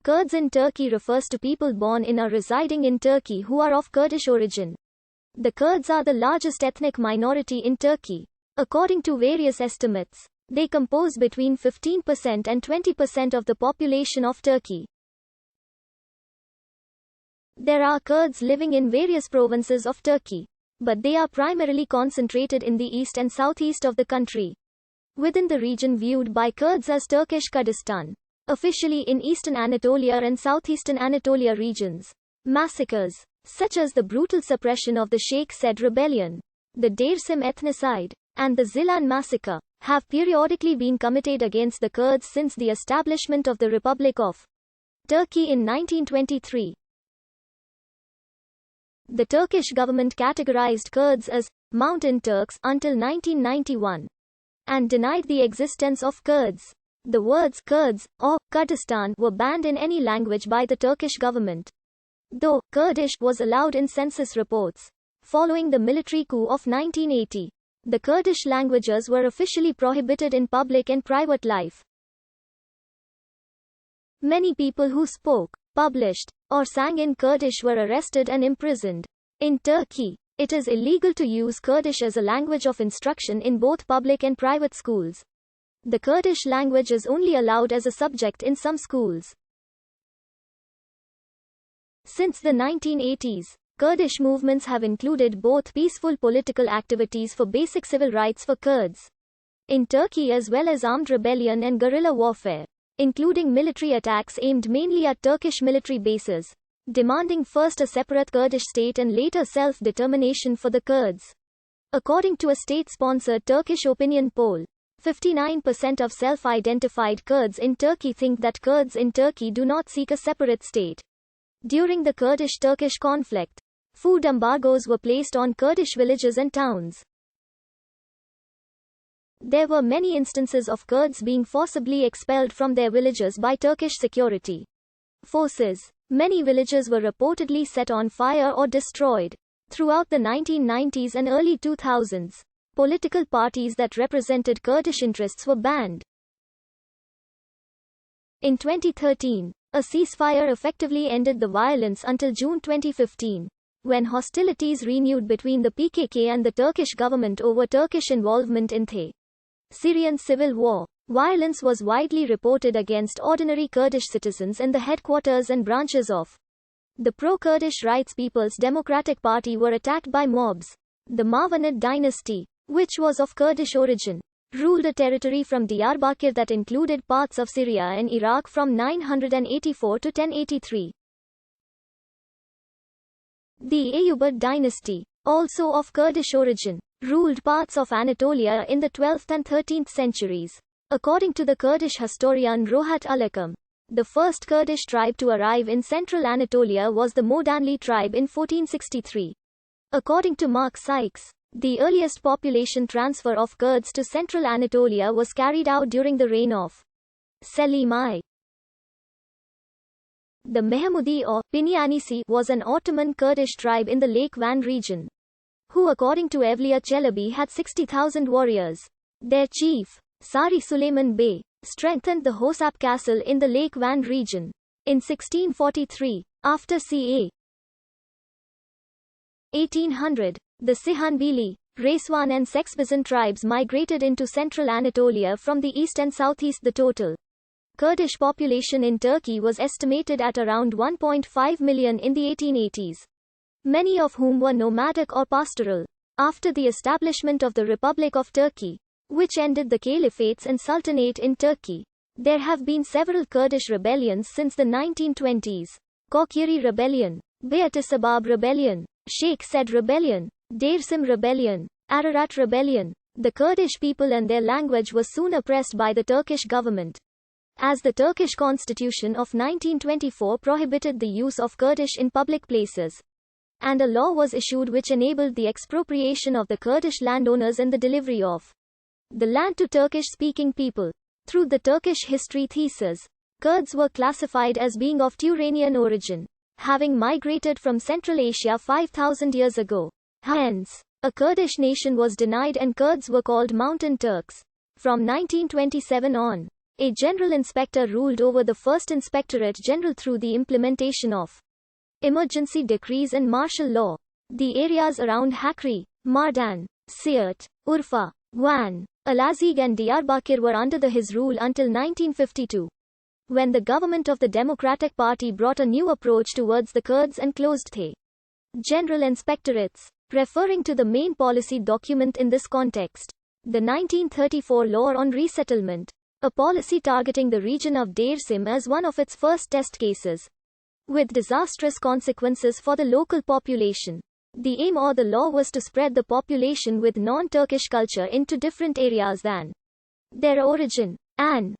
Kurds in Turkey refers to people born in or residing in Turkey who are of Kurdish origin. The Kurds are the largest ethnic minority in Turkey. According to various estimates, they compose between 15% and 20% of the population of Turkey. There are Kurds living in various provinces of Turkey, but they are primarily concentrated in the east and southeast of the country, within the region viewed by Kurds as Turkish Kurdistan. Officially in eastern Anatolia and southeastern Anatolia regions, massacres, such as the brutal suppression of the Sheikh Said rebellion, the Dersim ethnocide, and the Zilan massacre, have periodically been committed against the Kurds since the establishment of the Republic of Turkey in 1923. The Turkish government categorized Kurds as Mountain Turks until 1991 and denied the existence of Kurds. The words Kurds or Kurdistan were banned in any language by the Turkish government, though Kurdish was allowed in census reports. Following the military coup of 1980, the Kurdish languages were officially prohibited in public and private life. Many people who spoke, published, or sang in Kurdish were arrested and imprisoned. In Turkey, it is illegal to use Kurdish as a language of instruction in both public and private schools. The Kurdish language is only allowed as a subject in some schools. Since the 1980s, Kurdish movements have included both peaceful political activities for basic civil rights for Kurds in Turkey as well as armed rebellion and guerrilla warfare, including military attacks aimed mainly at Turkish military bases, demanding first a separate Kurdish state and later self-determination for the Kurds. According to a state-sponsored Turkish opinion poll, 59% of self-identified Kurds in Turkey think that Kurds in Turkey do not seek a separate state. During the Kurdish-Turkish conflict, food embargoes were placed on Kurdish villages and towns. There were many instances of Kurds being forcibly expelled from their villages by Turkish security forces. Many villages were reportedly set on fire or destroyed. Throughout the 1990s and early 2000s, political parties that represented Kurdish interests were banned. In 2013, a ceasefire effectively ended the violence until June 2015, when hostilities renewed between the PKK and the Turkish government over Turkish involvement in the Syrian civil war. Violence was widely reported against ordinary Kurdish citizens and the headquarters and branches of the pro-Kurdish Rights People's Democratic Party were attacked by mobs. The Marwanid dynasty, which was of Kurdish origin, ruled a territory from Diyarbakir that included parts of Syria and Iraq from 984 to 1083. The Ayyubid dynasty, also of Kurdish origin, ruled parts of Anatolia in the 12th and 13th centuries. According to the Kurdish historian Rohat Alakam, the first Kurdish tribe to arrive in central Anatolia was the Modanli tribe in 1463. According to Mark Sykes, the earliest population transfer of Kurds to central Anatolia was carried out during the reign of Selim I. The Mehmudi or Pinyanisi was an Ottoman Kurdish tribe in the Lake Van region, who according to Evliya Çelebi had 60,000 warriors. Their chief, Sari Suleiman Bey, strengthened the Hosap castle in the Lake Van region. In 1643, after ca. 1800, the Sihanbili, Reswan and Sexbizan tribes migrated into central Anatolia from the east and southeast. The total Kurdish population in Turkey was estimated at around 1.5 million in the 1880s, many of whom were nomadic or pastoral. After the establishment of the Republic of Turkey, which ended the caliphates and sultanate in Turkey, there have been several Kurdish rebellions since the 1920s. Kokiri Rebellion, Beatisabab Rebellion, Sheikh Said Rebellion, Dersim Rebellion, Ararat Rebellion. The Kurdish people and their language was soon oppressed by the Turkish government, as the Turkish constitution of 1924 prohibited the use of Kurdish in public places, and a law was issued which enabled the expropriation of the Kurdish landowners and the delivery of the land to Turkish-speaking people. Through the Turkish history thesis, Kurds were classified as being of Turanian origin, having migrated from Central Asia 5,000 years ago. Hence, a Kurdish nation was denied and Kurds were called Mountain Turks. From 1927 on, A general inspector ruled over the first inspectorate general through the implementation of emergency decrees and martial law. The areas around Hakri, Mardan, Sirte, Urfa, Van, Alazig and Diyarbakir were under his rule until 1952, when the government of the Democratic Party brought a new approach towards the Kurds and closed the general inspectorates. Referring to the main policy document in this context, the 1934 Law on Resettlement, a policy targeting the region of Deir Sim as one of its first test cases, with disastrous consequences for the local population. The aim of the law was to spread the population with non-Turkish culture into different areas than their origin. An